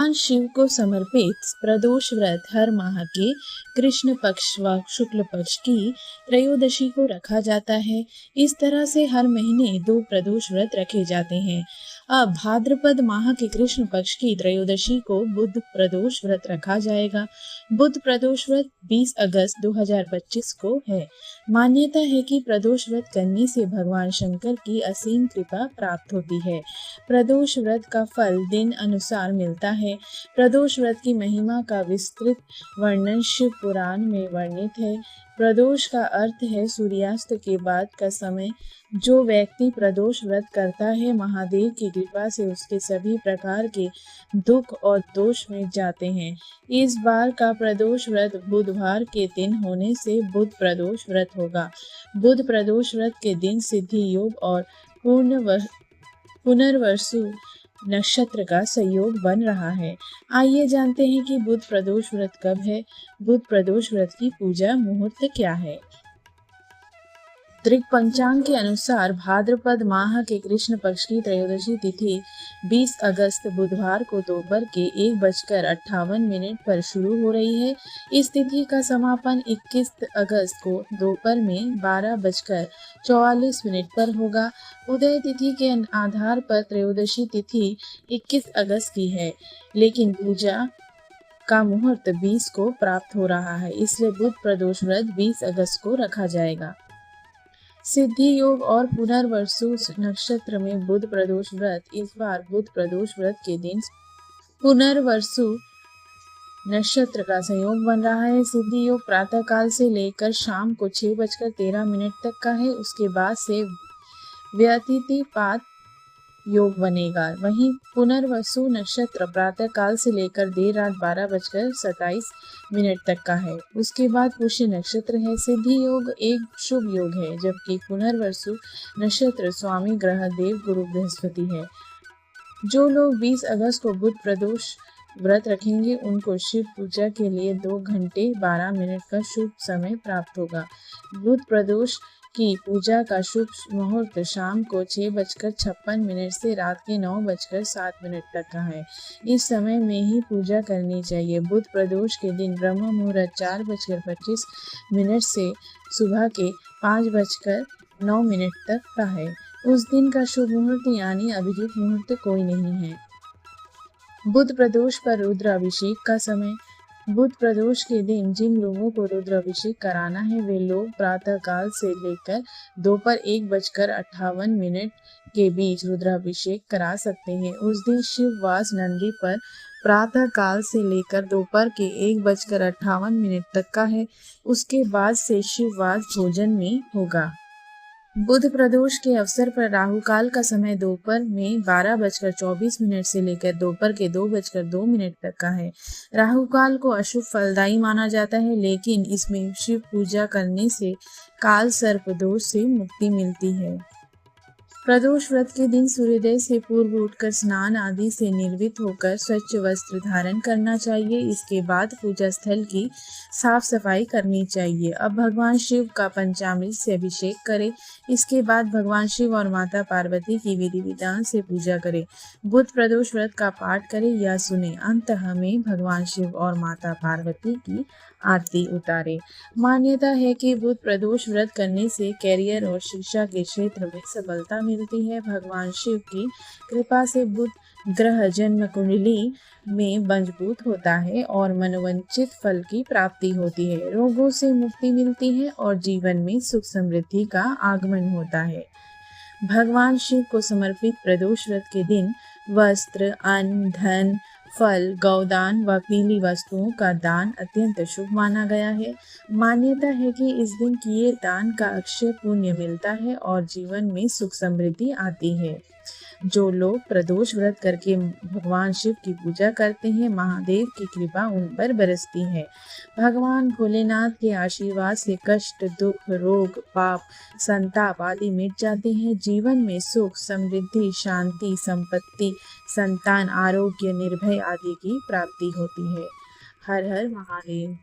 भगवान शिव को समर्पित प्रदोष व्रत हर माह के कृष्ण पक्ष व शुक्ल पक्ष की त्रयोदशी को रखा जाता है। इस तरह से हर महीने 2 प्रदोष व्रत रखे जाते हैं। अब भाद्रपद माह के कृष्ण पक्ष की त्रयोदशी को बुध प्रदोष व्रत रखा जाएगा। बुध प्रदोष व्रत 20 अगस्त 2025 को है। मान्यता है कि प्रदोष व्रत करने से भगवान शंकर की असीम कृपा प्राप्त होती है। प्रदोष व्रत का फल दिन अनुसार मिलता है। प्रदोष व्रत की महिमा का विस्तृत वर्णन शिव पुराण में वर्णित है। प्रदोष का अर्थ है सूर्यास्त के बाद का समय। जो व्यक्ति प्रदोष व्रत करता है, महादेव की कृपा से उसके सभी प्रकार के दुख और दोष मिट जाते हैं। इस बार का प्रदोष व्रत बुधवार के दिन होने से बुध प्रदोष व्रत होगा। बुध प्रदोष व्रत के दिन सिद्धि योग और पुनर्वसु नक्षत्र का संयोग बन रहा है। आइए जानते हैं कि बुध प्रदोष व्रत कब है। बुध प्रदोष व्रत की पूजा मुहूर्त क्या है। त्रिक पंचांग के अनुसार भाद्रपद माह के कृष्ण पक्ष की त्रयोदशी तिथि 20 अगस्त बुधवार को दोपहर के 1:58 पर शुरू हो रही है। इस तिथि का समापन 21 अगस्त को दोपहर में 12:44 पर होगा। उदय तिथि के आधार पर त्रयोदशी तिथि 21 अगस्त की है, लेकिन पूजा का मुहूर्त 20 को प्राप्त हो रहा है, इसलिए बुध प्रदोष व्रत 20 अगस्त को रखा जाएगा। सिद्धि योग और पुनर्वसु नक्षत्र में बुध प्रदोष व्रत। इस बार बुध प्रदोष व्रत के दिन पुनर्वसु नक्षत्र का संयोग बन रहा है। सिद्धि योग प्रातः काल से लेकर शाम को 6:13 तक का है। उसके बाद से व्यतिथिपात योग बनेगा। वहीं पुनर्वसु नक्षत्र प्रातः काल से लेकर देर रात 12:27 तक का है। उसके बाद पुष्य नक्षत्र है। सिद्धि योग एक शुभ योग है, जबकि पुनर्वसु नक्षत्र स्वामी ग्रह देव गुरु बृहस्पति है। जो लोग 20 अगस्त को बुध प्रदोष व्रत रखेंगे, उनको शिव पूजा के लिए 2:12 का शुभ समय प्राप्त होगा। बुध प्रदोष की पूजा का शुभ मुहूर्त शाम को 6:56 से रात के 9:07 तक का है। इस समय में ही पूजा करनी चाहिए। बुध प्रदोष के दिन ब्रह्म मुहूर्त 4:25 से सुबह के 5:09 तक का है। उस दिन का शुभ मुहूर्त यानी अभिजीत मुहूर्त कोई नहीं है। बुध प्रदोष पर रुद्र अभिषेक का समय। बुध प्रदोष के दिन जिन लोगों को रुद्र अभिषेक कराना है, वे लोग प्रातः काल से लेकर दोपहर 1:58 के बीच रुद्राभिषेक करा सकते हैं। उस दिन शिववास नंदी पर प्रातः काल से लेकर दोपहर के 1:58 तक का है। उसके बाद से शिववास भोजन में होगा। बुध प्रदोष के अवसर पर राहु काल का समय दोपहर में 12:24 से लेकर दोपहर के 2:02 तक का है। राहु काल को अशुभ फलदायी माना जाता है, लेकिन इसमें शिव पूजा करने से काल सर्प दोष से मुक्ति मिलती है। प्रदोष व्रत के दिन सूर्योदय से पूर्व उठकर स्नान आदि से निर्वित होकर स्वच्छ वस्त्र धारण करना चाहिए। इसके बाद पूजा स्थल की साफ सफाई करनी चाहिए। अब भगवान शिव का पंचामृत से अभिषेक करें। इसके बाद भगवान शिव और माता पार्वती की विधि विधान से पूजा करें। बुध प्रदोष व्रत का पाठ करें या सुने। अंततः में भगवान शिव और माता पार्वती की आरती उतारे। मान्यता है कि बुध प्रदोष व्रत करने से कैरियर और शिक्षा के क्षेत्र में सफलता मिलती है। भगवान शिव की कृपा से बुध ग्रह जन्म कुंडली में मजबूत होता है और मनोवांछित फल की प्राप्ति होती है। रोगों से मुक्ति मिलती है और जीवन में सुख समृद्धि का आगमन होता है। भगवान शिव को समर्पित प्रदोष व्रत के दिन वस्त्र, अन्न, धन, फल, गौदान व पीली वस्तुओं का दान अत्यंत शुभ माना गया है। मान्यता है कि इस दिन किए दान का अक्षय पुण्य मिलता है और जीवन में सुख समृद्धि आती है। जो लोग प्रदोष व्रत करके भगवान शिव की पूजा करते हैं, महादेव की कृपा उन पर बरसती है। भगवान भोलेनाथ के आशीर्वाद से कष्ट, दुख, रोग, पाप, संताप आदि मिट जाते हैं। जीवन में सुख, समृद्धि, शांति, संपत्ति, संतान, आरोग्य, निर्भय आदि की प्राप्ति होती है। हर हर महादेव।